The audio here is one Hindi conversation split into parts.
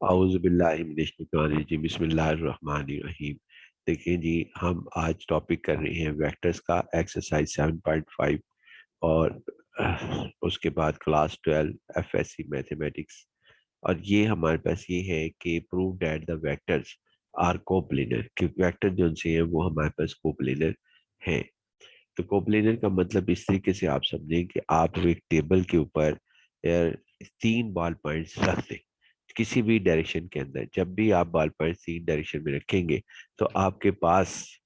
आउज़ुबिल्लाहिमिनश्शैतानिर्रजीम बिस्मिल्लाहिर्रहमानिर्रहीम। देखिए जी, हम आज टॉपिक कर रहे हैं वेक्टर्स का एक्सरसाइज 7.5 और उसके बाद क्लास 12 एफएससी मैथमेटिक्स। और ये हमारे पास ये है कि prove that the vectors are coplanar, कि वेक्टर जो से हैं वो हमारे पास कोप्लेनर हैं। तो कोप्लेनर का मतलब इस तरीके से आप समझें कि आप एक टेबल के ऊपर यार 3 बॉल पॉइंट्स रख दें किसी भी डायरेक्शन के अंदर। जब भी आप बॉल पॉइंट 3 डायरेक्शन में रखेंगे तो आपके पास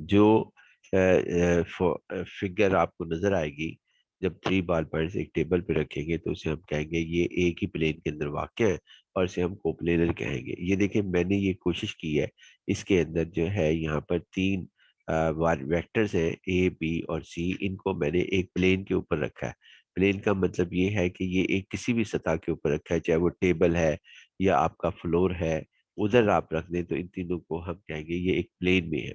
जो फिगर आपको नजर आएगी, जब 3 बॉल पॉइंट्स एक टेबल पे रखेंगे तो उसे हम कहेंगे ये एक ही प्लेन के अंदर वाक़ है और इसे हम कोप्लेनर कहेंगे। ये देखिए, मैंने ये कोशिश की है, इसके अंदर जो है यहाँ पर 3 वेक्टर्स हैं ए बी और सी, इनको मैंने एक प्लेन के ऊपर रखा है। प्लेन का मतलब ये है कि ये एक किसी भी सतह के ऊपर रखा है, चाहे वो टेबल है या आपका फ्लोर है, उधर आप रख दें तो इन तीनों को हम कहेंगे ये एक प्लेन में है।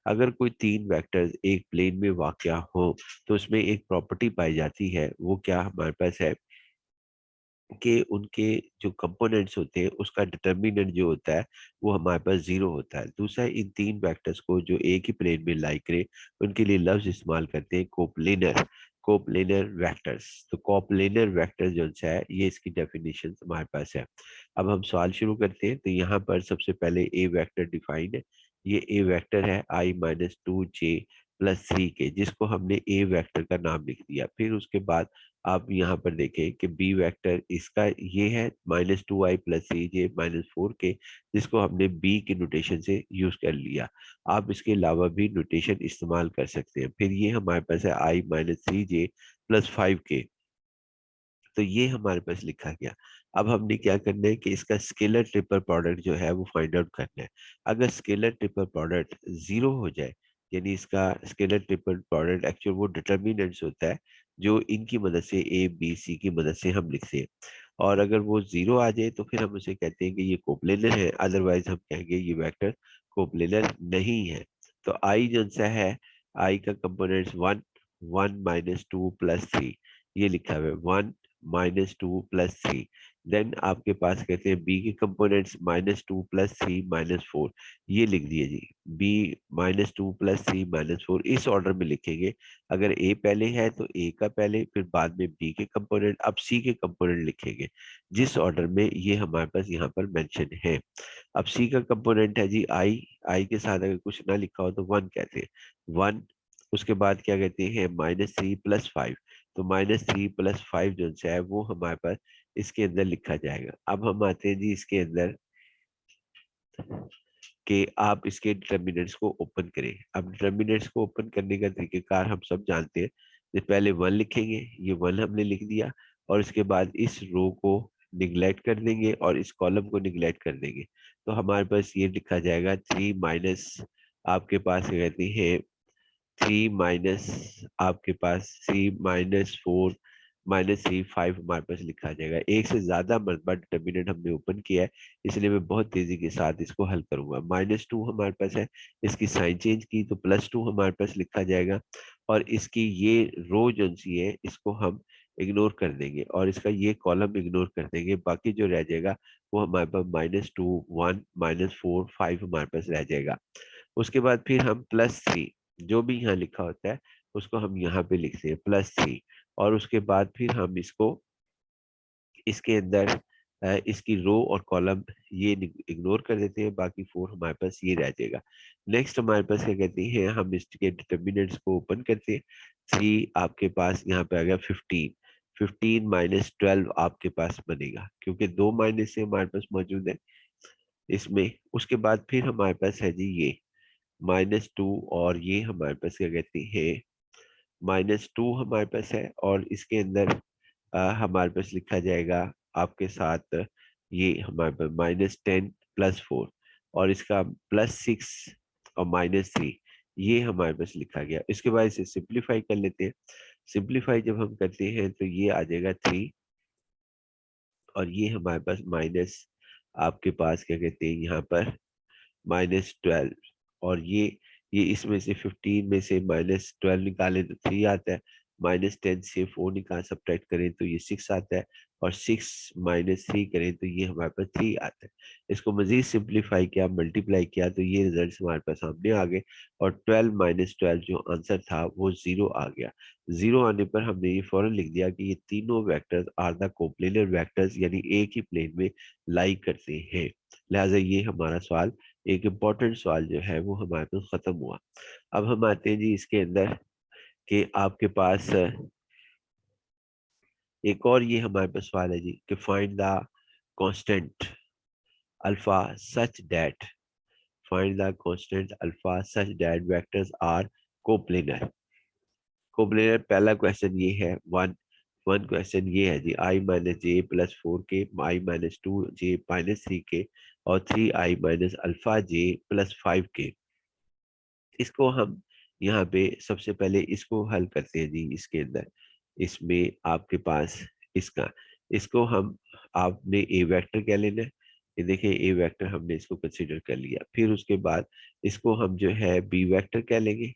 अगर कोई 3 वेक्टर्स एक प्लेन में वाक़या हो तो उसमें एक प्रॉपर्टी पाई जाती है, वो क्या हमारे पास है कि उनके जो कंपोनेंट्स होते हैं उसका डिटर्मिनेंट जो होता है वो हमारे पास 0 होता है। दूसरा, इन 3 वेक्टर्स को जो एक ही प्लेन में लाई करे उनके लिए लफ्ज इस्तेमाल करते हैं कोप्लेनर, कोप्लेनर वेक्टर्स। तो कोप्लेनर वेक्टर जो है ये इसकी डेफिनेशन हमारे पास है। अब हम सवाल शुरू करते हैं। तो यहाँ पर सबसे पहले ए वेक्टर डिफाइंड है। ये ए वेक्टर है i-2j+3 के, जिसको हमने ए वेक्टर का नाम लिख दिया। फिर उसके बाद आप यहाँ पर देखें कि बी वेक्टर इसका ये है -2i+3j-4 के, जिसको हमने बी के नोटेशन से यूज कर लिया। आप इसके अलावा भी नोटेशन इस्तेमाल कर सकते हैं। फिर ये हमारे पास है i-3j+5 के, तो ये हमारे पास लिखा गया। अब हमने क्या करना है कि इसका स्केलर ट्रिपल प्रोडक्ट जो है वो फाइंड आउट करना है। अगर स्केलर ट्रिपल प्रोडक्ट 0 हो जाए, यानी इसका स्केलर ट्रिपल प्रोडक्ट एक्चुअल वो डिटर्मिनेंट्स होता है जो इनकी मदद से ए बी सी की मदद से हम लिखते हैं। और अगर वो 0 आ जाए तो फिर हम उसे कहते हैं कि ये कोप्लेनर है, अदरवाइज हम कहेंगे ये वेक्टर कोप्लेनर नहीं है। तो आई जो सा है, आई का कंपोनेंट्स 1, 1-2+3, ये लिखा हुआ है 1-2+3। देन आपके पास कहते हैं बी के कंपोनेंट्स -2+3-4, ये लिख दिए जी। बी -2+3-4 इस ऑर्डर में लिखेंगे। अगर ए पहले है तो ए का पहले, फिर बाद में बी के कंपोनेंट, अब सी के कंपोनेंट लिखेंगे जिस ऑर्डर में ये हमारे पास यहाँ पर मेंशन है। अब सी का कंपोनेंट है जी आई, आई के साथ अगर कुछ ना लिखा हो तो 1 कहते हैं, 1। उसके बाद क्या कहते हैं -3+5, तो -3+5 जो है वो हमारे पास इसके अंदर लिखा जाएगा। अब हम आते हैं जी इसके अंदर कि आप इसके डिटर्मिनेंट्स को ओपन करें। अब डिटर्मिनेंट्स को ओपन करने का तरीकेकार हम सब जानते हैं। तो पहले 1 लिखेंगे, ये 1 हमने लिख दिया, और इसके बाद इस रो को निगलेक्ट कर देंगे और इस कॉलम को निगलेक्ट कर देंगे। तो हमारे पास ये लिखा जाएगा 3 माइनस, आपके पास क्या कहते हैं 3 माइनस, आपके पास 3-4-3 5 हमारे पास लिखा जाएगा। एक से ज्यादा मरतबा डिटर्मिनेंट हमने ओपन किया है, इसलिए मैं बहुत तेजी के साथ इसको हल करूंगा। -2 हमारे पास है, इसकी साइन चेंज की तो +2 हमारे पास लिखा जाएगा, और इसकी ये रो जो सी है इसको हम इग्नोर कर देंगे और इसका ये कॉलम इग्नोर कर देंगे। बाकी जो रह जाएगा वो हमारे पास -2, 1, -4, 5 हमारे पास रह जाएगा। उसके बाद फिर हम +3, जो भी यहाँ लिखा होता है उसको हम यहाँ पे लिखते हैं +3, और उसके बाद फिर हम इसको इसके अंदर इसकी रो और कॉलम ये इग्नोर कर देते हैं, बाकी 4 हमारे पास ये रह जाएगा। नेक्स्ट हमारे पास क्या कहते हैं, हम इसके डिटर्मिनेंट्स को ओपन करते हैं। 3 आपके पास यहाँ पे आ गया 15, 15 -12 आपके पास बनेगा, क्योंकि 2 माइनस से हमारे पास मौजूद है इसमें। उसके बाद फिर हमारे पास है जी ये -2, और ये हमारे पास क्या कहते हैं -2 हमारे पास है, और इसके अंदर हमारे पास लिखा जाएगा आपके साथ ये हमारे पास -10+4, और इसका +6 और -3, ये हमारे पास लिखा गया। इसके बाद इसे सिंप्लीफाई कर लेते हैं। सिंप्लीफाई जब हम करते हैं तो ये आ जाएगा 3, और ये हमारे पास माइनस, आपके पास क्या कहते हैं यहाँ पर -12, और ये इसमें से 15 में से -12 निकाले तो 3 आता है। -10 से 4 निकाल सब्ट्रैक्ट करें तो ये 6 आता है, और 6 - 3 करें तो ये हमारे पास 3 आता है। इसको मजीद सिंप्लीफाई किया, मल्टीप्लाई किया तो ये रिजल्ट हमारे पास सामने आ गए, और 12 - 12 जो आंसर था वो 0 आ गया। 0 आने पर हमने ये फौरन लिख दिया कि ये तीनों vectors are the coplanar vectors, यानी एक ही प्लेन में लाई करते हैं। लिहाजा ये हमारा सवाल, एक इम्पॉर्टेंट सवाल जो है वो हमारे पास खत्म हुआ। अब हम आते हैं जी इसके अंदर कि आपके पास एक और ये हमारे पास सवाल है जी कि find the constant alpha such that, find the constant alpha such that vectors are coplanar. Coplanar पहला क्वेश्चन ये है, वन क्वेश्चन ये है जी, i - j + 4k, i - 2j - 3k, और 3i - अल्फा j + 5k। इसको हम यहाँ पे सबसे पहले इसको हल करते हैं जी। इसके अंदर इसमें आपके पास इसका, इसको हम, आपने ए वेक्टर क्या लेना है, ये देखिए ए वेक्टर हमने इसको कंसीडर कर लिया। फिर उसके बाद इसको हम जो है बी वेक्टर क्या लेंगे,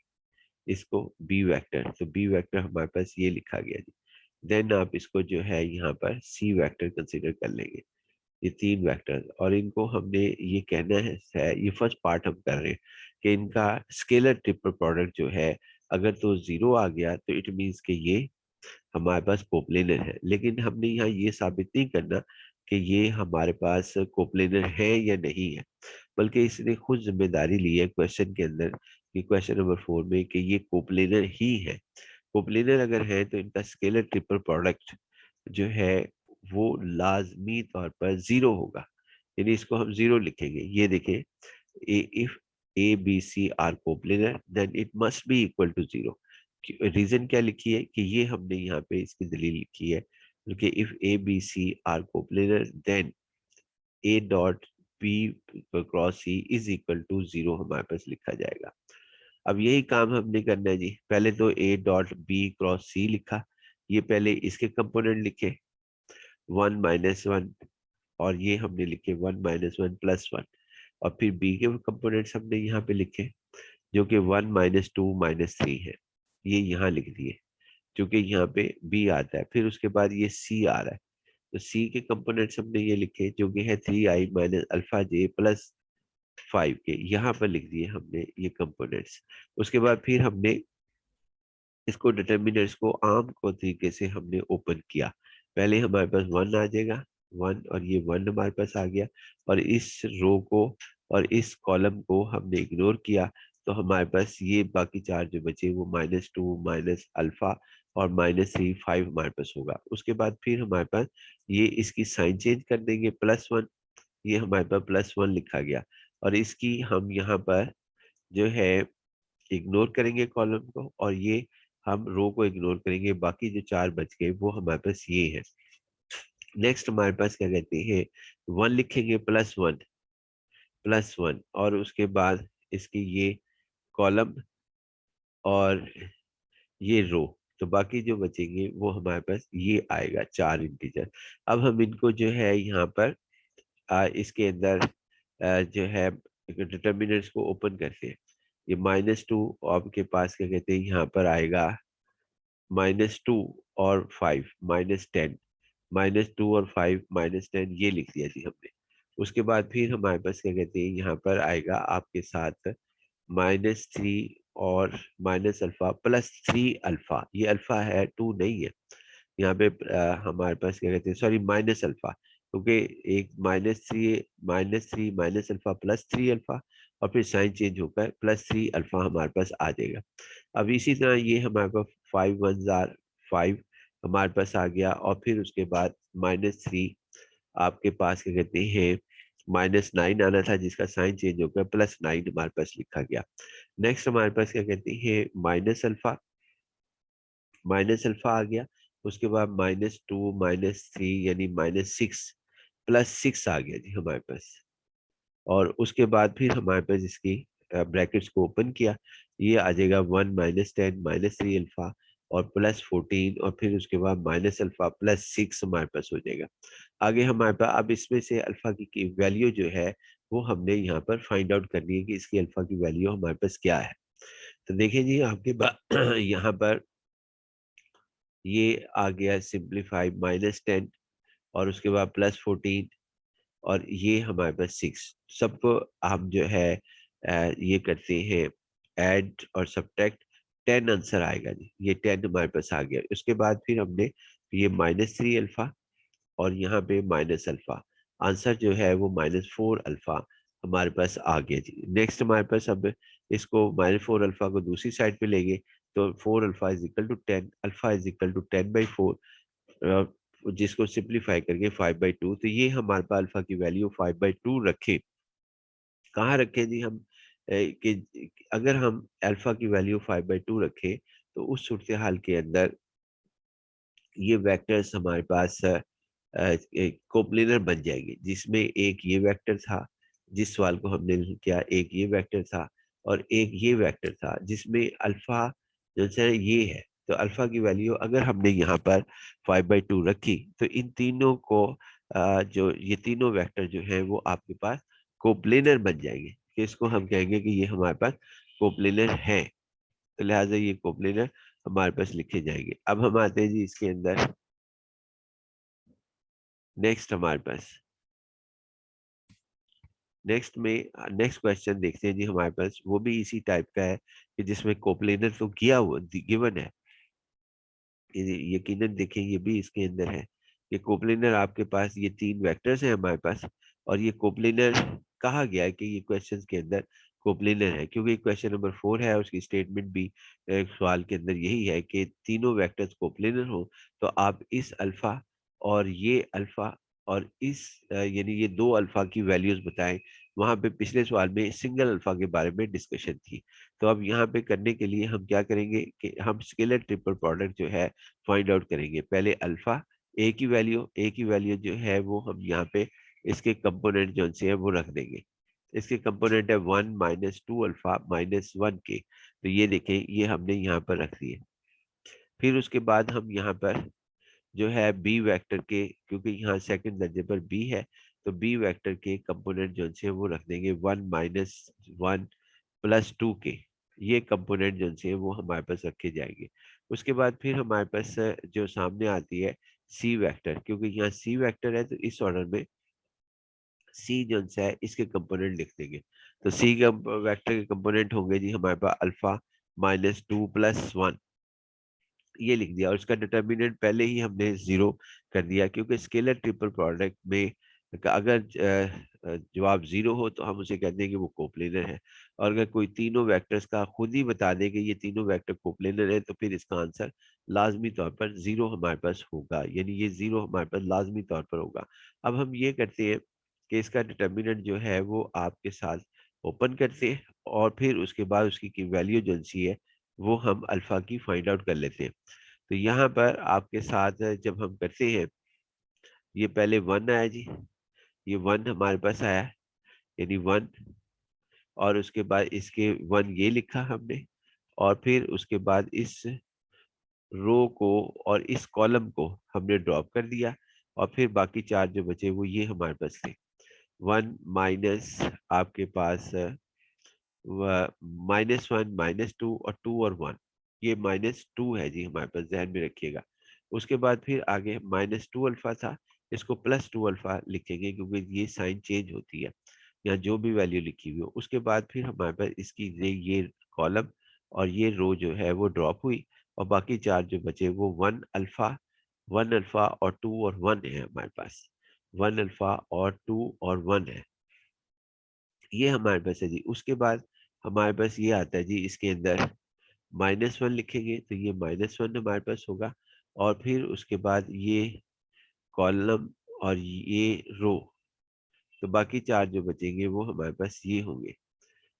इसको बी वेक्टर, तो बी वेक्टर हमारे पास ये लिखा गया जी। देन आप इसको जो है यहाँ पर सी वेक्टर कंसीडर कर लेंगे। ये 3 वेक्टर, और इनको हमने ये कहना है, ये फर्स्ट पार्ट हम कर रहे हैं कि इनका स्केलर ट्रिपल प्रोडक्ट जो है, अगर तो 0 आ गया तो इट मीन्स कि ये हमारे पास कोप्लेनर है। लेकिन हमने यहाँ ये साबित नहीं करना कि ये हमारे पास कोप्लेनर है या नहीं है, बल्कि इसने खुद जिम्मेदारी ली है क्वेश्चन के अंदर, कि क्वेश्चन नंबर 4 में, कि ये कोप्लेनर ही है। कोप्लेनर अगर है तो इनका स्केलर ट्रिपल प्रोडक्ट जो है वो लाजमी तौर पर 0 होगा, यानी इसको हम 0 लिखेंगे। ये देखें, if A B C are coplanar then it must be equal to 0। Reason क्या लिखी है कि ये हमने यहाँ पे इसकी दलील लिखी है, कि if A B C are coplanar then A dot B cross C is equal to 0 हमारे पास लिखा जाएगा। अब यही काम हमने करना है जी। पहले तो ए डॉट बी क्रॉस सी लिखा, ये पहले इसके कंपोनेंट लिखे 1 - 1, और ये हमने लिखे 1 - 1 + 1, और फिर बी के कंपोनेंट्स हमने यहाँ पे लिखे जो कि 1 - 2 - 3 है, ये यहाँ लिख दिए क्योंकि यहाँ पे बी आता है। फिर उसके बाद ये सी आ रहा है, तो सी के कंपोनेंट्स हमने ये लिखे जो कि है 3i - अल्फा j + 5 के, यहाँ पर लिख दिए हमने ये कंपोनेंट्स। उसके बाद फिर हमने इसको डिटर्मिनर्स को आम को तरीके से हमने ओपन किया। पहले हमारे पास 1 आ जाएगा, 1, और ये 1 हमारे पास आ गया, और इस रो को और इस कॉलम को हमने इग्नोर किया, तो हमारे पास ये बाकी 4 जो बचे वो -2 - अल्फा और -3 5 हमारे पास होगा। उसके बाद फिर हमारे पास ये इसकी साइन चेंज कर देंगे +1, ये हमारे पास +1 लिखा गया, और इसकी हम यहाँ पर जो है इग्नोर करेंगे कॉलम को, और ये हम रो को इग्नोर करेंगे। बाकी जो 4 बच गए वो हमारे पास ये है। नेक्स्ट हमारे पास क्या कहते हैं, 1 लिखेंगे +1, और उसके बाद इसकी ये कॉलम और ये रो, तो बाकी जो बचेंगे वो हमारे पास ये आएगा 4 इंटीजर। अब हम इनको जो है यहाँ पर इसके अंदर जो है डिटर्मिनेंट्स को ओपन करते हैं। ये -2 आपके पास क्या कहते हैं यहाँ पर आएगा -2 और 5 -10, -2 और 5 -10 ये लिख दिया जी हमने। उसके बाद फिर हमारे पास क्या कहते हैं यहाँ पर आएगा आपके साथ -3 और -अल्फा +3 अल्फा, ये अल्फा है 2 नहीं है यहाँ पे। हमारे पास क्या कहते हैं, सॉरी, -अल्फा, क्योंकि एक -3 -अल्फा +3 अल्फा, और फिर साइन चेंज होकर +3 अल्फा हमारे पास आ जाएगा। अब इसी तरह ये हमारे पास 5 1 आर 5 हमारे पास आ गया, और फिर उसके बाद -3 आपके पास क्या कहते हैं -9 आना था, जिसका साइन चेंज होकर +9 हमारे पास लिखा गया। नेक्स्ट हमारे पास क्या कहते हैं -अल्फा आ गया। उसके बाद -2 -3 यानी -6 +6 आ गया जी हमारे पास, और उसके बाद फिर हमारे पास इसकी ब्रैकेट्स को ओपन किया, ये आ जाएगा 1 -10 -3 अल्फा और +14, और फिर उसके बाद -अल्फा +6 हमारे पास हो जाएगा। आगे हमारे पास अब इसमें से अल्फा की वैल्यू जो है वो हमने यहाँ पर फाइंड आउट करनी है कि इसकी अल्फा की वैल्यू हमारे पास क्या है। तो देखिए जी आपके पास यहाँ पर ये आ गया सिंप्लीफाई -10 और उसके बाद +14 और ये हमारे पास 6। सबको हम जो है ये करते हैं ऐड और सब्ट्रैक्ट, 10 आंसर आएगा जी। ये 10 हमारे पास आ गया। उसके बाद फिर हमने ये -3 अल्फा और यहाँ पे माइनस अल्फा, आंसर जो है वो -4 अल्फा हमारे पास आ गया जी। नेक्स्ट हमारे पास अब इसको -4 अल्फा को दूसरी साइड पे लेंगे तो 4 alpha is equal to 10, alpha is equal to 10/4, जिसको सिंप्लीफाई करके 5/2। तो ये हमारे पास अल्फा की वैल्यू 5/2 रखें। कहाँ रखें जी हम? कि अगर हम अल्फा की वैल्यू 5/2 रखें तो उस सूरत हाल के अंदर ये वेक्टर्स हमारे पास एक कोप्लेनर बन जाएंगे, जिसमें एक ये वेक्टर था, जिस सवाल को हमने किया, एक ये वेक्टर था और एक ये वेक्टर था, जिसमें अल्फा जो है ये है। तो अल्फा की वैल्यू अगर हमने यहाँ पर 5/2 रखी तो इन तीनों को जो ये तीनों वेक्टर जो हैं वो आपके पास कोप्लेनर बन जाएंगे, कि इसको हम कहेंगे कि ये हमारे पास कोप्लेनर है। तो लिहाजा ये कोप्लेनर हमारे पास लिखे जाएंगे। अब हम आते हैं जी इसके अंदर नेक्स्ट हमारे पास नेक्स्ट क्वेश्चन देखते हैं जी। हमारे पास वो भी इसी टाइप का है कि जिसमें कोप्लेनर तो किया हुआ गिवन है, यकीनन देखें ये भी इसके अंदर है कि कोप्लेनर आपके पास ये तीन वेक्टर्स हैं हमारे पास, और ये कोप्लेनर कहा गया है कि ये क्वेश्चन के अंदर कोप्लेनर है, क्योंकि क्वेश्चन नंबर 4 है, उसकी स्टेटमेंट भी सवाल के अंदर यही है कि तीनों वेक्टर्स कोप्लेनर हो तो आप इस अल्फा और ये अल्फा और इस यानी ये दो अल्फा की वैल्यूज बताएं। वहां पे पिछले सवाल में सिंगल अल्फा के बारे में डिस्कशन थी। तो अब यहाँ पे करने के लिए हम क्या करेंगे कि हम स्केलर ट्रिपल प्रोडक्ट जो है फाइंड आउट करेंगे। पहले अल्फा ए की वैल्यू जो है वो हम यहाँ पे इसके कंपोनेंट जो से है वो रख देंगे। इसके कंपोनेंट है 1 -2 अल्फा -1 के, तो ये देखें ये हमने यहाँ पर रख दिए। फिर उसके बाद हम यहाँ पर जो है बी वेक्टर के, क्योंकि यहाँ सेकंड दर्जे पर बी है, तो बी वेक्टर के कंपोनेंट जो से वो रख देंगे 1 -1 +2 के। ये कंपोनेंट जो से वो हमारे पास रखे जाएंगे। उसके बाद फिर हमारे पास जो सामने आती है सी वेक्टर, क्योंकि यहाँ सी वेक्टर है तो इस ऑर्डर में सी जो है इसके कंपोनेंट लिख देंगे। तो सी का वेक्टर के कंपोनेंट होंगे जी हमारे पास अल्फा -2 +1, ये लिख दिया। और इसका डिटर्मिनेंट पहले ही हमने 0 कर दिया, क्योंकि स्केलर ट्रिपल प्रोडक्ट में अगर जवाब 0 हो तो हम उसे कहते हैं कि वो कोप्लेनर है। और अगर कोई तीनों वेक्टर्स का खुद ही बता दे कि ये तीनों वेक्टर कोप्लेनर है तो फिर इसका आंसर लाजमी तौर पर 0 हमारे पास होगा, यानी ये 0 हमारे पास लाजमी तौर पर होगा। अब हम ये करते हैं कि इसका डिटर्मिनेंट जो है वो आपके साथ ओपन करते हैं और फिर उसके बाद उसकी की वैल्यू जो सी है वो हम अल्फा की फाइंड आउट कर लेते हैं। तो यहाँ पर आपके साथ जब हम करते हैं, ये पहले 1 आया जी, ये 1 हमारे पास आया, यानी 1, और उसके बाद इसके 1 ये लिखा हमने, और फिर उसके बाद इस रो को और इस कॉलम को हमने ड्रॉप कर दिया, और फिर बाकी चार जो बचे वो ये हमारे पास थे। 1 माइनस आपके पास -1 -2 और 2 और 1, ये -2 है जी हमारे पास, ध्यान में रखिएगा। उसके बाद फिर आगे -2 अल्फा था, इसको +2 अल्फा लिखेंगे क्योंकि ये साइन चेंज होती है या जो भी वैल्यू लिखी हुई हो। उसके बाद फिर हमारे पास इसकी ये कॉलम और ये रो जो है वो ड्रॉप हुई, और बाकी चार जो बचे वो 1 अल्फा और 2 और 1 है हमारे पास। 1 अल्फा और 2 और 1 है, ये हमारे पास है जी। उसके बाद हमारे पास ये आता है जी, इसके अंदर -1 लिखेंगे तो ये -1 हमारे पास होगा, और फिर उसके बाद ये कॉलम और ये रो, तो बाकी चार जो बचेंगे वो हमारे पास ये होंगे,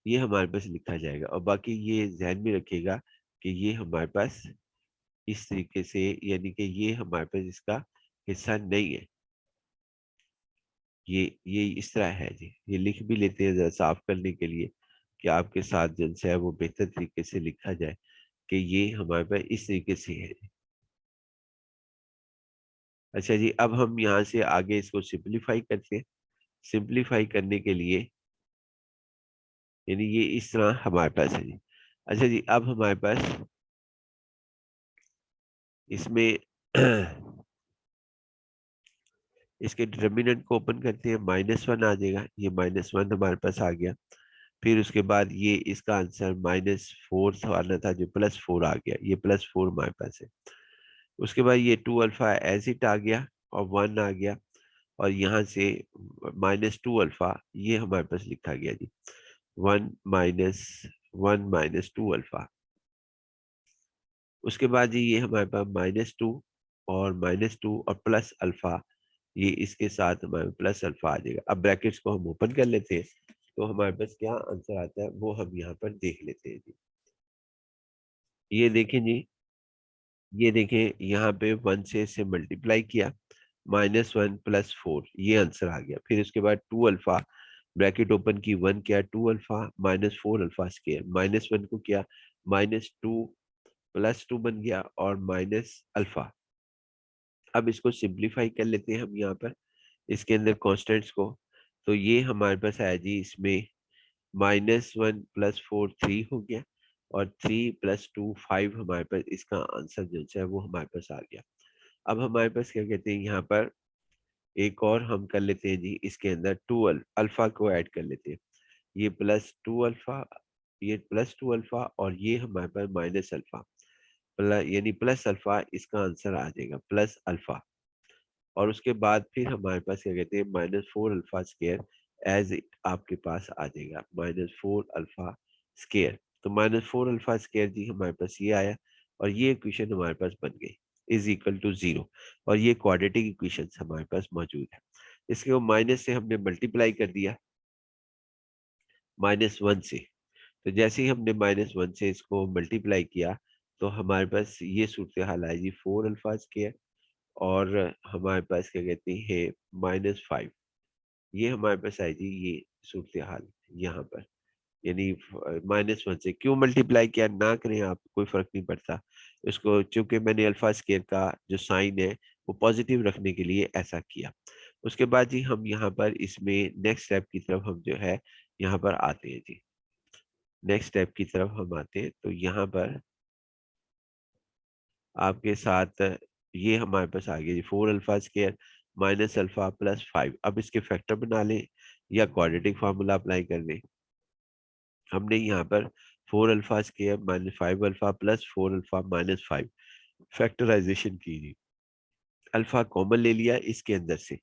ये हमारे पास लिखा जाएगा। और बाकी ये ध्यान में रखिएगा कि ये हमारे पास इस तरीके से, यानी कि ये हमारे पास इसका हिस्सा नहीं है, ये इस तरह है जी। ये लिख भी लेते हैं जरा साफ करने के लिए कि आपके साथ जिनसे है वो बेहतर तरीके से लिखा जाए कि ये हमारे पास इस तरीके से है। अच्छा जी, अब हम यहाँ से आगे इसको सिंप्लीफाई करते हैं। सिंप्लीफाई करने के लिए यानी ये इस तरह हमारे पास है जी। अच्छा जी, अब हमारे पास इसमें इसके डिटर्मिनेंट को ओपन करते हैं, -1 आ जाएगा, ये -1 हमारे पास आ गया। फिर उसके बाद ये इसका आंसर -4 आना था, जो +4 आ गया, ये +4 हमारे पास है। उसके बाद ये 2 अल्फा एज इट आ गया और 1 आ गया, और यहाँ से -2 अल्फा ये हमारे पास लिखा गया जी, 1 - 2 अल्फा। उसके बाद जी ये हमारे पास -2 और -2 और प्लस अल्फा, ये इसके साथ हमारे प्लस अल्फा आ जाएगा। अब ब्रैकेट्स को हम ओपन कर लेते हैं, तो हमारे पास क्या आंसर आता है वो हम यहाँ पर देख लेते हैं जी। ये देखें जी, ये देखें यहाँ पे 1 से इसे मल्टीप्लाई किया, -1 +4 ये आंसर आ गया। फिर उसके बाद 2 अल्फा, ब्रैकेट ओपन की, 1 किया 2 अल्फा -4 अल्फा स्क्वायर, -1 को किया -2 +2 बन गया और माइनस अल्फा। अब इसको सिंप्लीफाई कर लेते हैं हम यहाँ पर इसके अंदर कॉन्स्टेंट्स को। तो ये हमारे पास आया जी, इसमें -1 +4 3 हो गया, और 3 + 2 5 हमारे पास इसका आंसर जो है वो हमारे पास आ गया। अब हमारे पास क्या कहते हैं, यहाँ पर एक और हम कर लेते हैं जी, इसके अंदर 2 अल्फा को ऐड कर लेते हैं। ये +2 अल्फा, ये +2 अल्फा, और ये हमारे पास माइनस अल्फा, यानी प्लस अल्फा इसका आंसर आ जाएगा, प्लस अल्फा। और उसके बाद फिर हमारे पास क्या कहते हैं, -4 अल्फा स्केयर एज इट आपके पास आ जाएगा, -4 अल्फा स्केयर। तो -4 अल्फा स्केयर जी हमारे पास ये आया, और ये इक्वेशन हमारे पास बन गई इज इक्वल टू 0, और ये क्वाड्रेटिक इक्वेशन हमारे पास मौजूद है। इसके वो माइनस से हमने मल्टीप्लाई कर दिया -1 से। तो जैसे ही हमने -1 से इसको मल्टीप्लाई किया, तो हमारे पास ये सूरत हाल आई जी, 4 अल्फा स्केयर, और हमारे पास क्या कहते हैं -5, ये हमारे पास आई जी, ये सूरत हाल यहाँ पर। यानी -1 से क्यों मल्टीप्लाई किया ना करें आप, कोई फर्क नहीं पड़ता इसको, चूंकि मैंने अल्फा स्केयर का जो साइन है वो पॉजिटिव रखने के लिए ऐसा किया। उसके बाद जी हम यहाँ पर इसमें नेक्स्ट स्टेप की तरफ हम जो है यहाँ पर आते हैं जी। नेक्स्ट स्टेप की तरफ हम आते हैं, तो यहाँ पर आपके साथ ये हमारे पास आ गया जी, 4 अल्फा स्केयर माइनस अल्फा +5। अब इसके फैक्टर बना लें या क्वाड्रेटिक फार्मूला अप्लाई कर लें। हमने यहाँ पर 4 alpha square -5 alpha +4 alpha -5 factorisation की जी। अल्फा कॉमन ले लिया इसके अंदर से,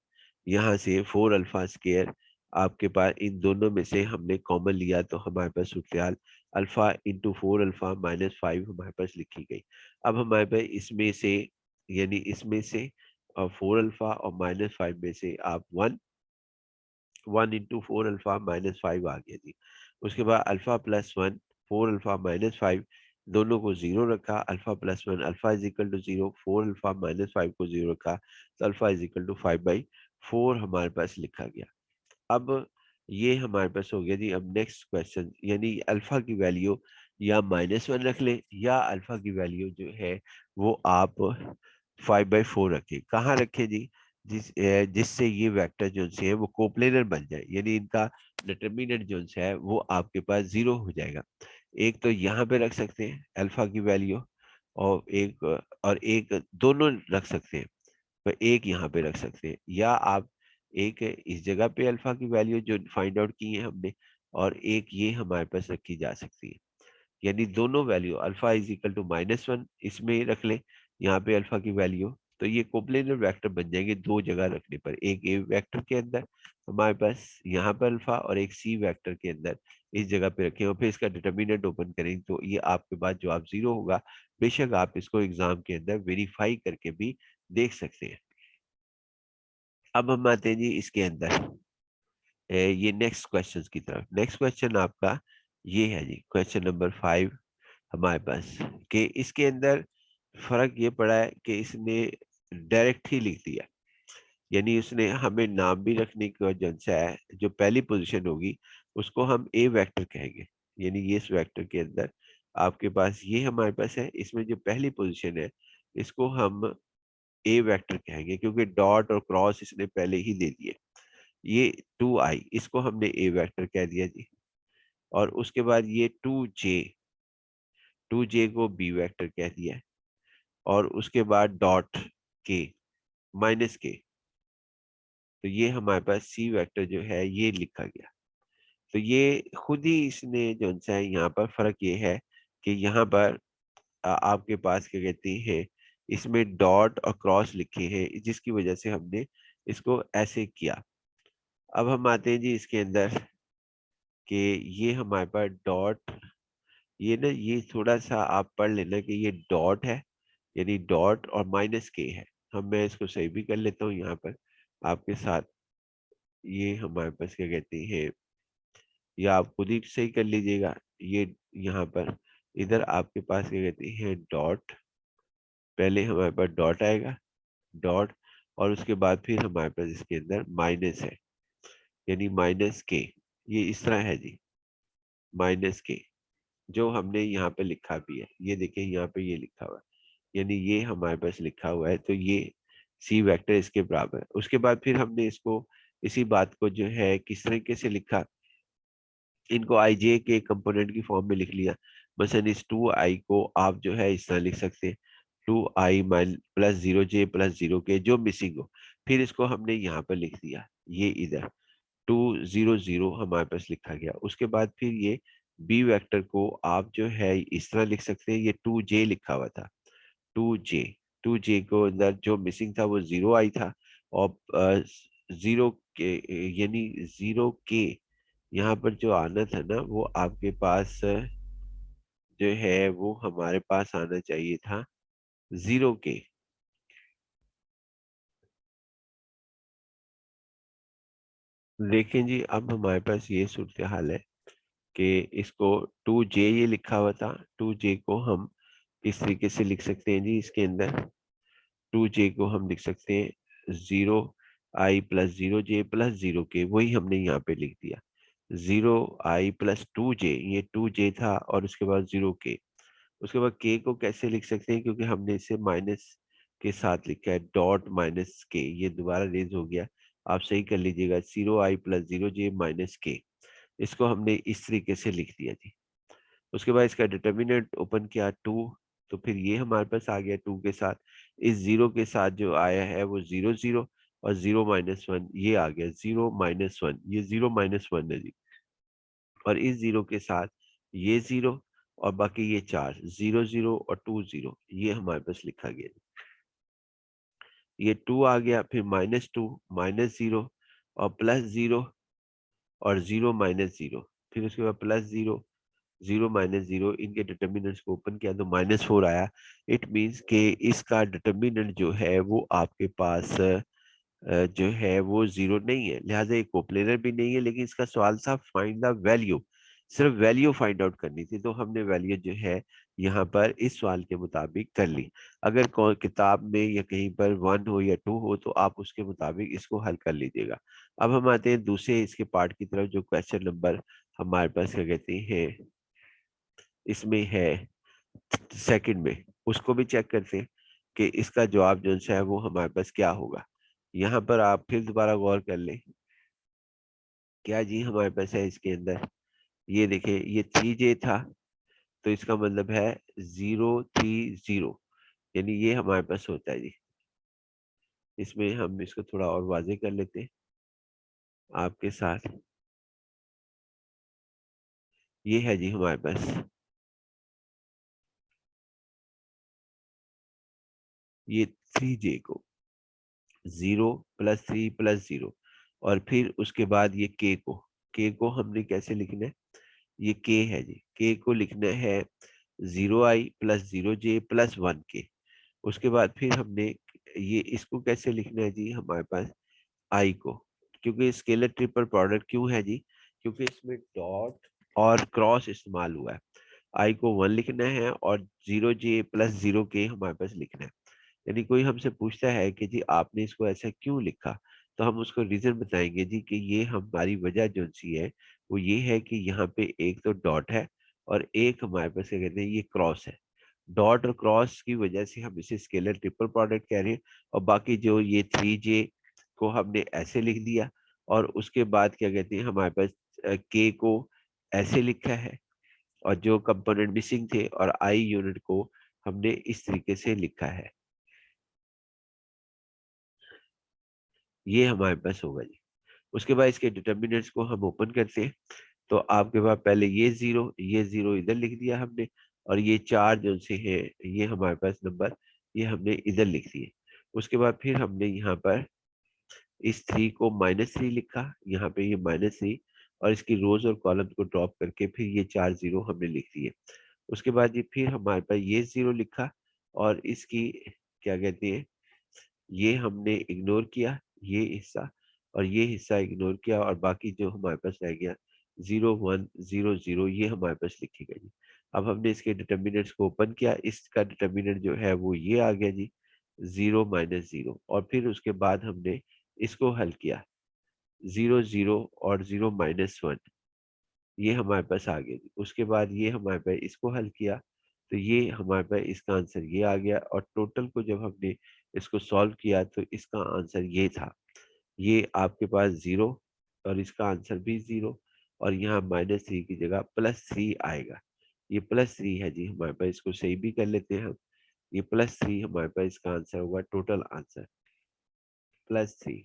यहाँ से 4 अल्फा स्केयर आपके पास इन दोनों में से हमने कॉमन लिया, तो हमारे पास सूत्रयाल अल्फा इंटू 4 अल्फा -5 हमारे पास लिखी गई। अब हमारे पास इसमें से, यानी इसमें से 4 अल्फा और -5 में से आप 1 इंटू 4 अल्फा -5 आ गया जी। उसके बाद अल्फा +1 4 अल्फा -5 दोनों को 0 रखा, alpha +1 alpha is equal to 0, 4 alpha -5 को 0 रखा, तो अल्फा इज इक्वल टू 5/4 हमारे पास लिखा गया। अब ये हमारे पास हो गया जी। अब नेक्स्ट क्वेश्चन, यानी अल्फा की वैल्यू या -1 रख लें, या अल्फा की वैल्यू जो है वो आप 5/4 रखें। कहाँ रखें जी, जिससे ये वेक्टर जो से है वो कोप्लेनर बन जाए, यानी इनका डिटर्मिनेंट जो है वो आपके पास 0 हो जाएगा। एक तो यहाँ पे रख सकते हैं अल्फा की वैल्यू, और एक दोनों रख सकते हैं, तो एक यहाँ पे रख सकते हैं, या आप एक इस जगह पे अल्फा की वैल्यू जो फाइंड आउट की है हमने, और एक ये हमारे पास रखी जा सकती है। यानी दोनों value alpha is equal to -1 इसमें रख ले, यहाँ पे अल्फा की वैल्यू, तो ये कोप्लेनर वेक्टर बन जाएंगे दो जगह रखने पर। एक ए वेक्टर के अंदर हमारे पास यहाँ पर अल्फा, और एक सी वेक्टर के अंदर इस जगह पे रखें, और फिर इसका डिटर्मिनेंट ओपन करें, तो ये आपके पास जवाब 0 होगा। बेशक आप इसको एग्जाम के अंदर वेरीफाई करके भी देख सकते हैं। अब हम आते हैं जी इसके अंदर ये नेक्स्ट क्वेश्चन की तरफ। नेक्स्ट क्वेश्चन आपका ये है जी, क्वेश्चन नंबर 5 हमारे पास, कि इसके अंदर फर्क ये पड़ा है कि इसने डायरेक्ट ही लिख दिया, यानी उसने हमें नाम भी रखने की वजह से है, जो पहली पोजीशन होगी उसको हम ए वेक्टर कहेंगे। यानी ये इस वेक्टर के अंदर आपके पास ये हमारे पास है, इसमें जो पहली पोजीशन है इसको हम ए वेक्टर कहेंगे, क्योंकि डॉट और क्रॉस इसने पहले ही दे दिए। ये 2i इसको हमने ए वेक्टर कह दिया जी, और उसके बाद ये 2j को बी वेक्टर कह दिया, और उसके बाद डॉट के माइनस के, तो ये हमारे पास सी वेक्टर जो है ये लिखा गया। तो ये खुद ही इसने जो है यहाँ पर फर्क ये है कि यहाँ पर आपके पास क्या कहते हैं, इसमें डॉट और क्रॉस लिखे हैं, जिसकी वजह से हमने इसको ऐसे किया। अब हम आते हैं जी इसके अंदर कि ये हमारे पास डॉट, ये ना ये थोड़ा सा आप पढ़ लेना कि ये डॉट है, यानी डॉट और माइनस के है। हम मैं इसको सही भी कर लेता हूँ यहाँ पर आपके साथ। ये हमारे पास क्या कहते हैं, या आप खुद ही सही कर लीजिएगा। ये यहाँ पर इधर आपके पास क्या कहते हैं डॉट, पहले हमारे पास डॉट आएगा, डॉट, और उसके बाद फिर हमारे पास इसके अंदर माइनस है, यानी माइनस के। ये इस तरह है जी, माइनस के, जो हमने यहाँ पे लिखा भी है, ये देखिए यहाँ पे ये लिखा हुआ है, यानी ये हमारे पास लिखा हुआ है, तो ये सी वेक्टर इसके बराबर है। उसके बाद फिर हमने इसको इसी बात को जो है किस तरीके से लिखा, इनको आई जे के कंपोनेंट की फॉर्म में लिख लिया। मसलन इस 2i को आप जो है इस तरह लिख सकते हैं, 2i plus 0j plus 0k जो मिसिंग हो, फिर इसको हमने यहाँ पर लिख दिया, ये इधर 200 हमारे पास लिखा गया। उसके बाद फिर ये बी वेक्टर को आप जो है इस तरह लिख सकते हैं, ये 2j लिखा हुआ था, 2j, 2j को अंदर जो मिसिंग था वो 0i था, और 0k, यानी 0k यहाँ पर जो आना था ना वो आपके पास जो है वो हमारे पास आना चाहिए था 0k। देखें जी, अब हमारे पास ये सूरत हाल है कि इसको 2j ये लिखा हुआ था, 2j को हम इस तरीके से लिख सकते हैं जी, इसके अंदर 2j को हम लिख सकते हैं 0i plus 0j plus 0k, वही हमने यहाँ पे लिख दिया 0i प्लस 2j, ये 2j था और उसके बाद 0k। उसके बाद के को कैसे लिख सकते हैं, क्योंकि हमने इसे माइनस के साथ लिखा है, डॉट माइनस के, ये दोबारा रेज हो गया, आप सही कर लीजिएगा, 0i प्लस 0j माइनस के, इसको हमने इस तरीके से लिख दिया जी। उसके बाद इसका डिटर्मिनेंट ओपन किया 2, तो फिर ये हमारे पास आ गया 2 के साथ, इस 0 के साथ जो आया है वो 0 0, और 0 - 1 ये आ गया 0 - 1, ये 0 - 1 है जी, और इस 0 के साथ ये 0, और बाकी ये 4, 0 0 और 2 0, ये हमारे पास लिखा गया। ये 2 आ गया, फिर -2, -0 और +0 और 0 - 0, फिर उसके बाद +0, 0 - 0, इनके डिटर्मिनेंट्स को ओपन किया तो -4 आया। इट मींस कि इसका डिटर्मिनेंट जो है वो आपके पास जो है वो 0 नहीं है, लिहाजा एक कोप्लेनर भी नहीं है। लेकिन इसका सवाल था फाइंड द वैल्यू, सिर्फ वैल्यू फाइंड आउट करनी थी, तो हमने वैल्यू जो है यहाँ पर इस सवाल के मुताबिक कर ली। अगर किताब में या कहीं पर 1 हो या 2 हो तो आप उसके मुताबिक इसको हल कर लीजिएगा। अब हम आते हैं दूसरे इसके पार्ट की तरफ, जो क्वेश्चन नंबर हमारे पास क्या कहते हैं इसमें है सेकंड में, उसको भी चेक करते हैं कि इसका जवाब जो है वो हमारे पास क्या होगा। यहाँ पर आप फिर दोबारा गौर कर लें, क्या जी हमारे पास है इसके अंदर, ये देखिए ये 3j था, तो इसका मतलब है 0 3 0, यानी ये हमारे पास होता है जी। इसमें हम इसको थोड़ा और वाजे कर लेते हैं आपके साथ, ये है जी हमारे पास, ये 3j को 0 + 3 + 0, और फिर उसके बाद ये के को हमने कैसे लिखना है, ये के है जी, के को लिखना है 0i plus 0j plus 1k। उसके बाद फिर हमने ये इसको कैसे लिखना है जी हमारे पास, आई को, क्योंकि स्केलर ट्रिपल प्रोडक्ट क्यों है जी, क्योंकि इसमें डॉट और क्रॉस इस्तेमाल हुआ है। आई को 1 लिखना है और 0j प्लस 0k हमारे पास लिखना है। यानी कोई हमसे पूछता है कि जी आपने इसको ऐसा क्यों लिखा, तो हम उसको रीजन बताएंगे जी कि ये हमारी वजह जो सी है वो ये है कि यहाँ पे एक तो डॉट है और एक हमारे पास क्या कहते हैं ये क्रॉस है। डॉट और क्रॉस की वजह से हम इसे स्केलर ट्रिपल प्रोडक्ट कह रहे हैं, और बाकी जो ये 3j को हमने ऐसे लिख दिया, और उसके बाद क्या कहते हैं हमारे पास के को ऐसे लिखा है, और जो कंपोनेंट मिसिंग थे और आई यूनिट को हमने इस तरीके से लिखा है। ये हमारे पास होगा जी। उसके बाद इसके डिटर्मिनेंट्स को हम ओपन करते हैं। तो आपके पास पहले ये जीरो इधर लिख दिया हमने, और ये चार जो से है ये हमारे पास नंबर, ये हमने इधर लिख दिए। उसके बाद फिर हमने यहाँ पर इस थ्री को -3 लिखा, यहाँ पे ये -3, और इसकी रोज और कॉलम को ड्रॉप करके फिर ये चार जीरो हमने लिख दिए। उसके बाद ये फिर हमारे पास ये जीरो लिखा, और इसकी क्या कहते हैं, ये हमने इग्नोर किया ये हिस्सा, और ये हिस्सा इग्नोर किया, और बाकी जो हमारे पास रह गया 0 1 0 0, ये हमारे पास लिखेगा जी। अब हमने इसके डिटर्मिनेंट्स को ओपन किया, इसका डिटर्मिनेंट जो है वो ये आ गया जी, 0 - 0, और फिर उसके बाद हमने इसको हल किया, 0 0 और 0 - 1, ये हमारे पास आ गया जी। उसके बाद ये हमारे पास इसको हल किया, तो ये हमारे पास इसका आंसर ये आ गया, और टोटल को जब हमने इसको सॉल्व किया तो इसका आंसर ये था। ये आपके पास 0, और इसका आंसर भी 0, और यहाँ -3 की जगह +3 आएगा। ये +3 है जी हमारे पास, इसको सही भी कर लेते हैं हम। ये +3 हमारे पास इसका आंसर होगा, टोटल आंसर +3।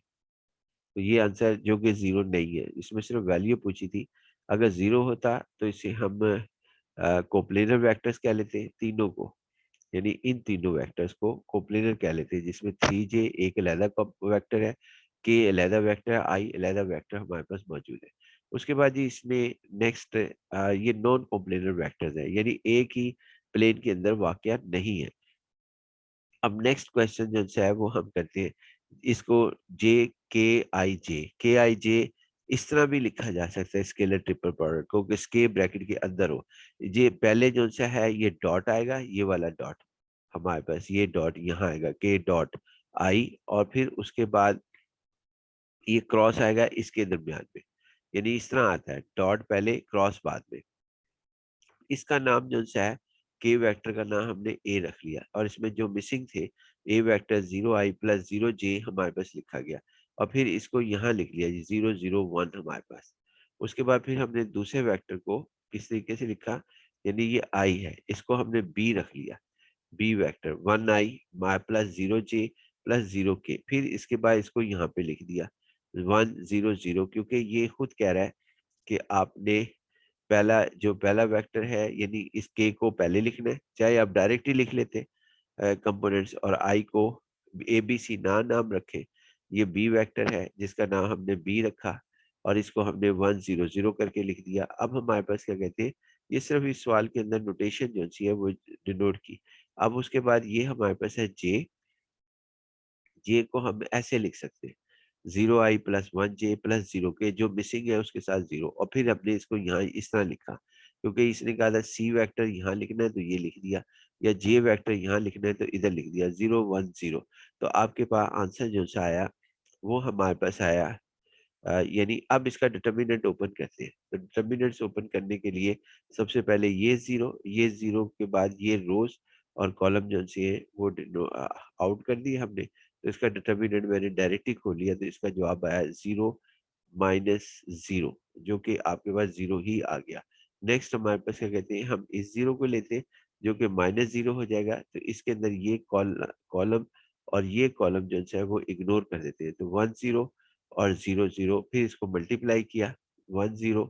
तो ये आंसर जो कि 0 नहीं है, इसमें सिर्फ वैल्यू पूछी थी। अगर 0 होता तो इसे हम कोप्लेनर वेक्टर्स कह लेते हैं तीनों को, यानी इन तीनों वेक्टर्स को कोप्लेनर कह लेते हैं, जिसमें 3j एक अलहदा वेक्टर है, k अलहदा वेक्टर है, i अलहदा वेक्टर हमारे पास मौजूद है। उसके बाद जी इसमें नेक्स्ट ये नॉन कोप्लेनर वेक्टर्स है, यानी एक ही प्लेन के अंदर वाकया नहीं है। अब नेक्स्ट क्वेश्चन जो है वो हम करते हैं, इसको के आई जे इस तरह भी लिखा जा सकता है स्केलर ट्रिपल प्रोडक्ट को, कि स्के ब्रैकेट के अंदर हो। ये पहले जो सा है ये डॉट आएगा, ये वाला डॉट हमारे पास, ये डॉट यहाँ आएगा के डॉट आई, और फिर उसके बाद ये क्रॉस आएगा इसके दरमियान में, यानी इस तरह आता है, डॉट पहले क्रॉस बाद में। इसका नाम जो सा है, के वेक्टर का नाम हमने ए रख लिया, और इसमें जो मिसिंग थे ए वेक्टर 0i + 0j हमारे पास लिखा गया, और फिर इसको यहाँ लिख लिया जी 0 0 1 हमारे पास। उसके बाद फिर हमने दूसरे वेक्टर को किस तरीके से लिखा, यानी ये आई है, इसको हमने बी रख लिया, B vector 1i +0j +0k, फिर इसके बाद इसको यहाँ पे लिख दिया 1 0 0, क्योंकि ये खुद कह रहा है कि आपने पहला वेक्टर है, यानी इस के को पहले लिखना है, चाहे आप डायरेक्ट ही लिख लेते कंपोनेंट्स, और आई को ए बी सी नाम रखे। ये बी वेक्टर है जिसका नाम हमने बी रखा, और इसको हमने 1 0 0 करके लिख दिया। अब हमारे पास क्या कहते हैं, ये सिर्फ इस सवाल के अंदर नोटेशन जो सी है वो डिनोट की। अब उसके बाद ये हमारे पास है जे, जे को हम ऐसे लिख सकते हैं 0i + 1j + 0 के, जो मिसिंग है उसके साथ 0, और फिर हमने इसको यहाँ इस तरह लिखा, क्योंकि इसने कहा था सी वेक्टर यहाँ लिखना है तो ये लिख दिया, या जे वेक्टर यहाँ लिखना है तो इधर लिख दिया 0 1 0। तो आपके पास आंसर जो सा आया वो हमारे पास आया, यानी अब इसका डिटर्मिनेंट ओपन करते हैं। तो डिटर्मिनेंट्स ओपन करने के लिए सबसे पहले ये जीरो के बाद ये रोज और कॉलम जो से है वो आउट कर दिए हमने। तो इसका डिटर्मिनेंट मैंने डायरेक्टली खोल लिया, तो इसका जवाब आया 0 - 0, जो कि आपके पास 0 ही आ गया। नेक्स्ट हमारे पास क्या कहते हैं, हम इस 0 को लेते हैं जो कि -0 हो जाएगा, तो इसके अंदर ये कॉलम और ये कॉलम जो है वो इग्नोर कर देते हैं। तो 1 0 और 0 0, फिर इसको मल्टीप्लाई किया 1 0,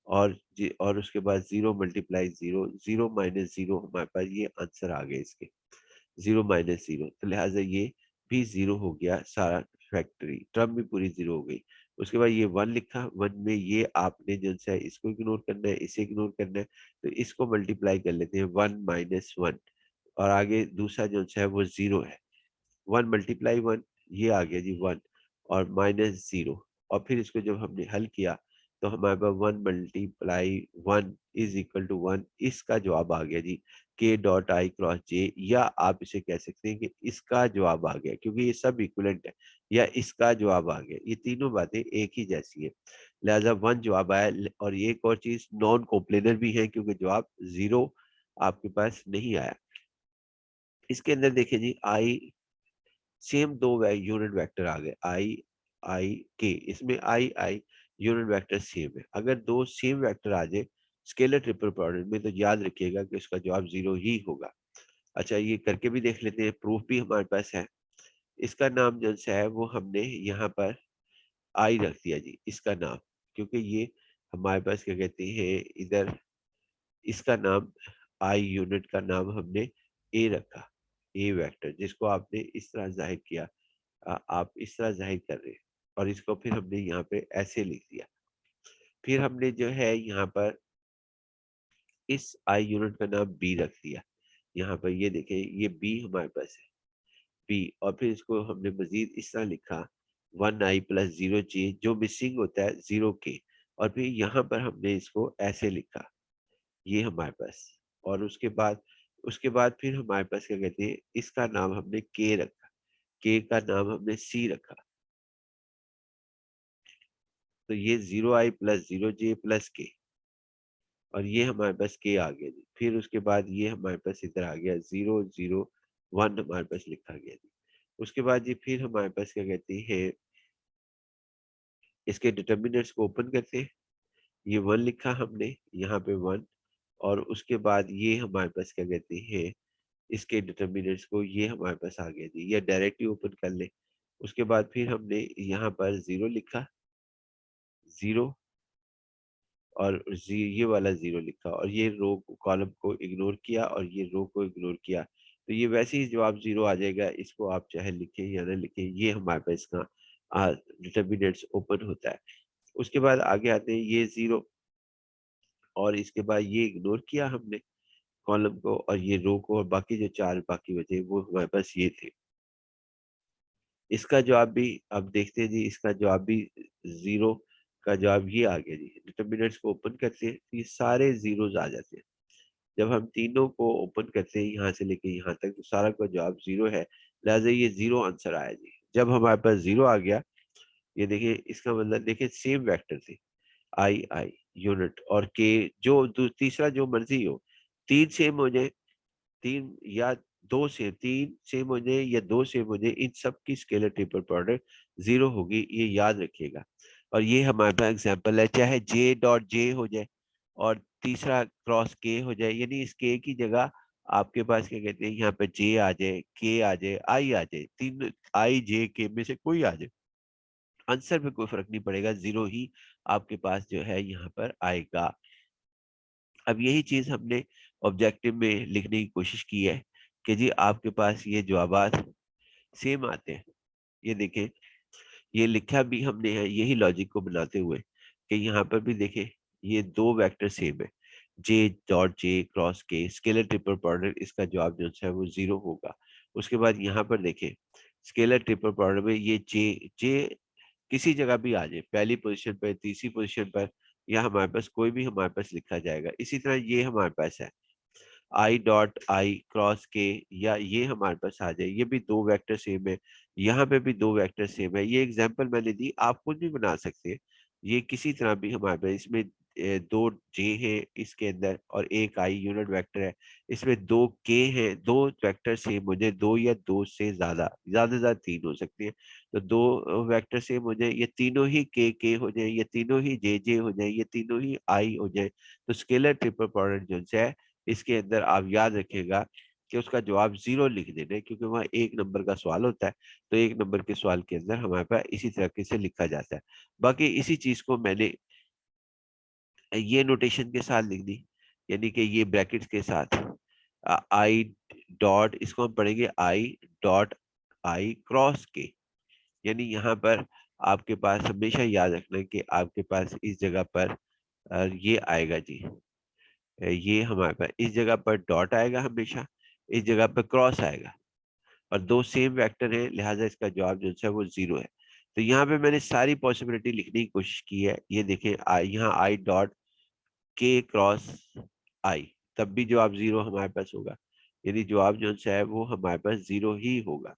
और उसके बाद 0 × 0 0 - 0 हमारे पास ये आंसर आ गए इसके 0 - 0, तो लिहाजा ये भी 0 हो गया, सारा फैक्टरी टर्म भी पूरी 0 हो गई। उसके बाद ये 1 लिखा, 1 में ये आपने जो है इसको इग्नोर करना है, इसे इग्नोर करना है, तो इसको मल्टीप्लाई कर लेते हैं 1 - 1, और आगे दूसरा जो है वो 0 है, 1 × 1 ये आ गया जी 1, और -0, और फिर इसको जब हमने हल किया तो हमारे पास 1 × 1 = 1, इसका जवाब आ गया जी k.i × j, या आप इसे कह सकते हैं कि इसका जवाब आ गया, क्योंकि ये सब इक्विवेलेंट है, या इसका जवाब आ गया, ये तीनों बातें एक ही जैसी है, लिहाजा 1 जवाब आया। और ये एक और चीज नॉन कोप्लेनर भी है, क्योंकि जवाब 0 आपके पास नहीं आया। इसके अंदर देखिए जी आई सेम दो यूनिट वेक्टर आ गए, आई इसमें आई यूनिट वेक्टर सेम है। अगर दो सेम वेक्टर आ जाए स्केलर ट्रिपल प्रोडक्ट में, तो याद रखिएगा कि इसका जवाब 0 ही होगा। अच्छा ये करके भी देख लेते हैं, प्रूफ भी हमारे पास है। इसका नाम जो सा है वो हमने यहाँ पर आई रख दिया जी, इसका नाम, क्योंकि ये हमारे पास क्या कहते हैं इधर, इसका नाम आई यूनिट का नाम हमने ए रखा, ए वेक्टर, जिसको आपने इस तरह जाहिर किया, आप इस तरह जाहिर कर रहे हैं, और इसको फिर हमने यहाँ पे ऐसे लिख दिया। फिर हमने जो है यहाँ पर इस आई यूनिट का नाम बी रख दिया। यहाँ पर ये देखें, ये बी हमारे पास है, बी, और फिर इसको हमने मजीद इस तरह लिखा 1i प्लस 0j, जो मिसिंग होता है 0k, और फिर यहाँ पर हमने इसको ऐसे लिखा, ये हमारे पास। और उसके बाद फिर हमारे पास क्या कहते हैं, इसका नाम हमने के रखा, के का नाम हमने सी रखा। तो ये 0i प्लस 0j प्लस के, और ये हमारे पास के आ गया जी। फिर उसके बाद ये हमारे पास इधर आ गया 001 हमारे पास लिखा गया जी। उसके बाद जी फिर हमारे पास क्या कहते हैं, इसके डिटर्मिनेंट्स को ओपन करते हैं। ये 1 लिखा हमने यहाँ पे 1, और उसके बाद ये हमारे पास क्या कहते हैं, इसके डिटर्मिनेंट्स को, ये हमारे पास आ गया जी, ये डायरेक्टली ओपन कर ले। उसके बाद फिर हमने यहाँ पर 0 लिखा, 0, और ये वाला 0 लिखा, और ये रो कॉलम को इग्नोर किया, और ये रो को इग्नोर किया। तो ये वैसे ही जवाब 0 आ जाएगा, इसको आप चाहे लिखें या ना लिखें, ये हमारे पास इसका डिटर्मिनेंट्स ओपन होता है। उसके बाद आगे आते हैं ये 0, और इसके बाद ये इग्नोर किया हमने कॉलम को और ये रो को, और बाकी जो 4 बाकी बचे वो हमारे पास ये थे। इसका जवाब भी अब देखते हैं जी, इसका जवाब भी 0 का जवाब ये आ गया जी। डिटर्मिनेंट्स को ओपन करते हैं तो ये सारे जीरोस आ जाते हैं। जब हम तीनों को ओपन करते हैं यहाँ से लेके यहाँ तक, तो सारा का जवाब 0 है, लिहाजा ये 0 आंसर आया जी। जब हमारे पास 0 आ गया, ये देखिए इसका मतलब देखिए सेम वेक्टर थे, आई आई यूनिट और के, जो तीसरा जो मर्जी हो, तीन सेम हो जाए, तीन या दो से, तीन सेम हो जाए या दो सेम हो जाए, इन सब की स्केलर ट्रिपल प्रोडक्ट 0 होगी, ये याद रखिएगा। और ये हमारे पास एग्जांपल है, चाहे जे डॉट जे हो जाए और तीसरा क्रॉस के हो जाए, यानी इस के की जगह आपके पास क्या कहते हैं, यहाँ पे जे आ जाए, के आ जाए, आई आ जाए, तीन आई जे के में से कोई आ जाए, आंसर में कोई फर्क नहीं पड़ेगा, 0 ही आपके पास जो है यहाँ पर आएगा। अब यही चीज हमने ऑब्जेक्टिव में लिखने की कोशिश की है कि जी आपके पास ये जवाबात सेम आते हैं। ये देखें, ये लिखा भी हमने है यही लॉजिक को बनाते हुए कि यहाँ पर भी देखें, ये दो वेक्टर सेम है, जे डॉट जे क्रॉस के, स्केलर ट्रिपल प्रोडक्ट, इसका जवाब जो है वो 0 होगा। उसके बाद यहाँ पर देखें, स्केलर ट्रिपल प्रोडक्ट में ये जे जे किसी जगह भी आ जाए, पहली पोजीशन पर, तीसरी पोजीशन पर, या हमारे पास कोई भी हमारे पास लिखा जाएगा। इसी तरह ये हमारे पास है आई डॉट आई क्रॉस के, या ये हमारे पास आ जाए, ये भी दो वेक्टर सेम है, यहाँ पे भी दो वेक्टर सेम है। ये एग्जांपल मैंने दी, आप खुद भी बना सकते हैं। ये किसी तरह भी हमारे पास, इसमें दो जे है इसके अंदर और एक आई यूनिट वेक्टर है, इसमें दो के हैं, दो वेक्टर सेम हो जाए, दो या दो से ज्यादा से ज्यादा तीन हो सकते हैं, तो दो वेक्टर सेम हो जाए, ये तीनों ही के हो जाए, ये तीनों ही जे हो जाए, ये तीनों ही आई हो जाए, तो स्केलर ट्रिपल प्रोडक्ट जो है इसके अंदर आप याद रखिएगा कि उसका जवाब 0 लिख देना है, क्योंकि वहाँ एक नंबर का सवाल होता है, तो एक नंबर के सवाल के अंदर हमारे पास इसी तरीके से लिखा जाता है। बाकी इसी चीज को मैंने ये नोटेशन के साथ लिख दी, यानी कि ये ब्रैकेट्स के साथ आई डॉट, इसको हम पढ़ेंगे आई डॉट आई क्रॉस के, यानी यहाँ पर आपके पास हमेशा याद रखना कि आपके पास इस जगह पर ये आएगा जी, ये हमारे पास इस जगह पर डॉट आएगा, हमेशा इस जगह पर क्रॉस आएगा, और दो सेम वेक्टर है, लिहाजा इसका जवाब जो है वो 0 है। तो यहाँ पे मैंने सारी पॉसिबिलिटी लिखने की कोशिश की है। ये देखें, यहाँ आई डॉट के क्रॉस आई, तब भी जवाब 0 हमारे पास होगा, यानी जवाब जो है वो हमारे पास 0 ही होगा।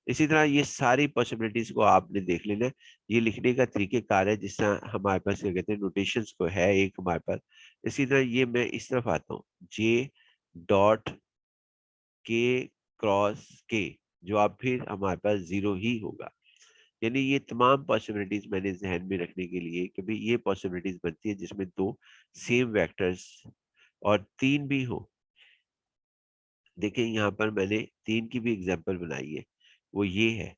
इसी तरह ये सारी पॉसिबिलिटीज को आपने देख लेना है। ये लिखने का तरीकेकार है, जिस तरह हमारे पास क्या कहते हैं नोटेशंस को है एक हमारे पास। इसी तरह ये मैं इस तरफ आता हूँ, जे डॉट के क्रॉस के, जो आप फिर हमारे पास 0 ही होगा। यानी ये तमाम पॉसिबिलिटीज मैंने जहन में रखने के लिए कि भाई ये पॉसिबिलिटीज बनती है जिसमें दो सेम वेक्टर्स और तीन भी हो, देखिए यहाँ पर मैंने 3 की भी एग्जाम्पल बनाई है, वो ये है,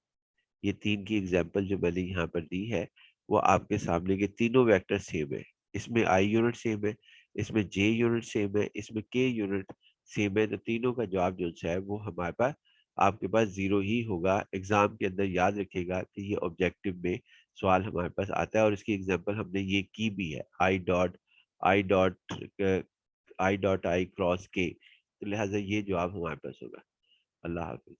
ये 3 की एग्जाम्पल जो मैंने यहाँ पर दी है वो आपके सामने के तीनों वेक्टर सेम है। इसमें आई यूनिट सेम है, इसमें जे यूनिट सेम है, इसमें के यूनिट सेम है, तो तीनों का जवाब जो है वो हमारे पास आपके पास 0 ही होगा। एग्जाम के अंदर याद रखिएगा कि ये ऑब्जेक्टिव में सवाल हमारे पास आता है, और इसकी एग्जाम्पल हमने ये की भी है, आई डॉट आई क्रॉस के, तो लिहाजा ये जवाब हमारे पास होगा। अल्लाह हाफिज।